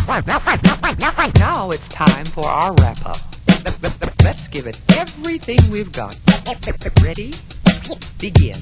Now it's time for our wrap-up. Let's give it everything we've got. Ready? Begin.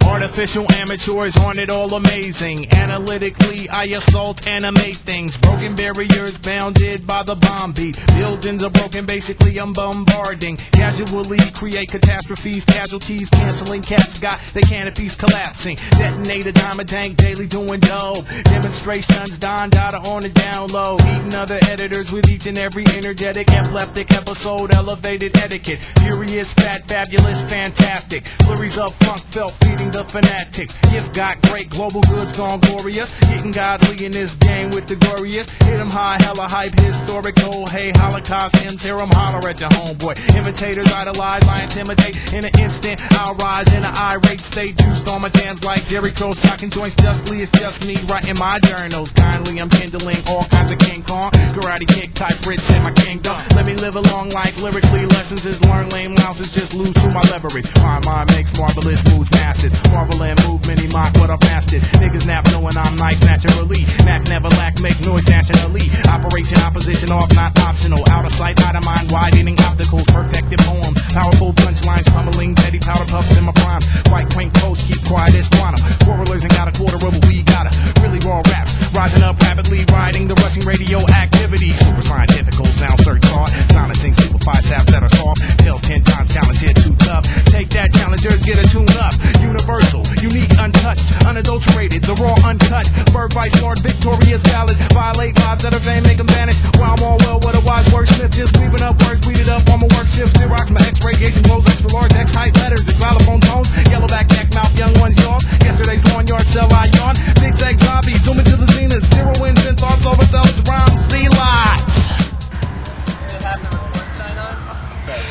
Artificial amateurs aren't it all amazing? Analytically, I assault, animate things. Broken barriers bounded by the bomb beat. Buildings are broken, basically I'm bombarding. Casually create catastrophes, casualties, canceling cats got their canopies collapsing. Detonate a diamond tank, daily doing dope. Demonstrations, Don Dada on the down low. Eating other editors with each and every energetic, epileptic episode, elevated etiquette. Furious, fat, fabulous, fantastic. Flurries of funk felt feeding the fanatics. Gift got great, global goods gone glorious. Getting godly in this game with the glorious. Hit 'em high, hella hype, historical. Hey, Holocaust hymns, hear 'em holler at your homeboy. Imitators idolize, I intimidate. In an instant, I'll rise in an irate state. Juiced on my jams like Jericho's. Jocking joints justly, it's just me writing my journals. Kindly, I'm kindling all kinds of King Kong. Karate kick type Brits in my kingdom. Let me live a long life, lyrically lessons is learn. Lame louses just lose to my leverage. My mind makes marvelous moves, masses. Marvel and move, many mock what I've mastered. Niggas nap knowing I'm nice naturally. Knack never lack, make noise nationally. Operation opposition off, not optional. Out of sight, out of mind, widening obstacles. Perfected poem, powerful punchlines, pummeling petty powder puffs in my prime. Quite quaint posts, keep quiet as quantum. Quarrelers ain't got a quarter of what we got. Really raw raps, rising up rapidly, riding the rushing radio activity. Super scientifical, sound search hard. Silencing simplified saps that are soft. Pills 10 times talented, too tough. Take that, challengers, get a tune up. Universal, unique, untouched, unadulterated, the raw, uncut. Bird vice lord, victorious, valid. Violate vibes that are vain, make them vanish. While I'm all well, what a wise wordsmith. Just weaving up words, weeded up on my work shift. Xerox, my X-radiation glows, extra large, X-height letters, xylophone tones. Yellowback, neck, mouth, young ones yawn. Yesterday's lawn yard, sell I yawn. Zigzag zombie, zoom into the zenith. Zero wins and thoughts, overzealous rhymes, Z-lots. Does it have the record sign on? Okay.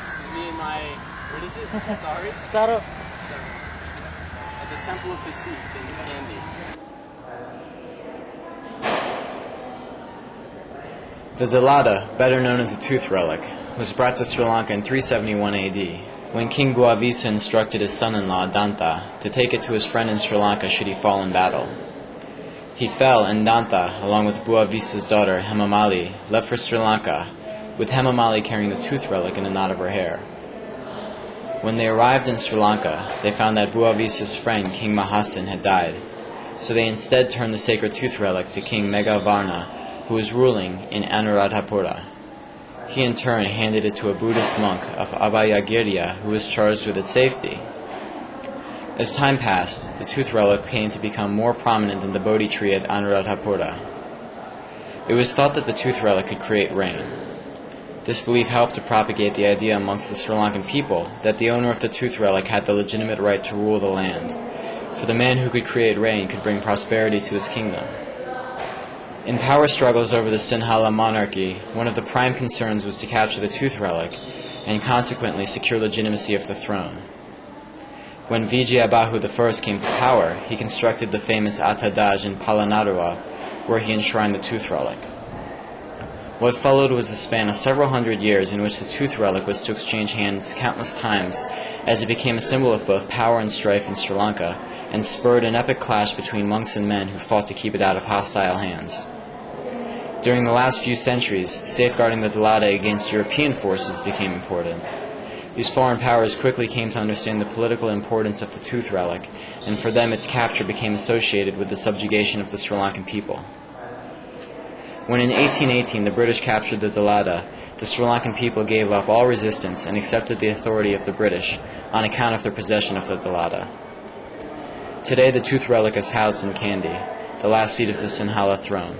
This is me and my, what is it? Sorry? Saro. At the Temple of the Tooth in Kandy. The Dalada, better known as the Tooth Relic, was brought to Sri Lanka in 371 AD, when King Buavisa instructed his son-in-law, Danta, to take it to his friend in Sri Lanka should he fall in battle. He fell, and Danta, along with Buavisa's daughter, Hemamali, left for Sri Lanka, with Hemamali carrying the Tooth Relic in a knot of her hair. When they arrived in Sri Lanka, they found that Buavisa's friend, King Mahasin, had died, so they instead turned the sacred Tooth Relic to King Meghavarna, who was ruling in Anuradhapura. He in turn handed it to a Buddhist monk of Abhayagirya who was charged with its safety. As time passed, the Tooth Relic came to become more prominent in the Bodhi tree at Anuradhapura. It was thought that the Tooth Relic could create rain. This belief helped to propagate the idea amongst the Sri Lankan people that the owner of the Tooth Relic had the legitimate right to rule the land, for the man who could create rain could bring prosperity to his kingdom. In power struggles over the Sinhala monarchy, one of the prime concerns was to capture the Tooth Relic and consequently secure legitimacy of the throne. When Vijayabahu I came to power, he constructed the famous Atadaj in Palanarua, where he enshrined the Tooth Relic. What followed was a span of several hundred years in which the Tooth Relic was to exchange hands countless times, as it became a symbol of both power and strife in Sri Lanka, and spurred an epic clash between monks and men who fought to keep it out of hostile hands. During the last few centuries, safeguarding the Dalada against European forces became important. These foreign powers quickly came to understand the political importance of the Tooth Relic, and for them its capture became associated with the subjugation of the Sri Lankan people. When in 1818 the British captured the Dalada, the Sri Lankan people gave up all resistance and accepted the authority of the British on account of their possession of the Dalada. Today the Tooth Relic is housed in Kandy, the last seat of the Sinhala throne.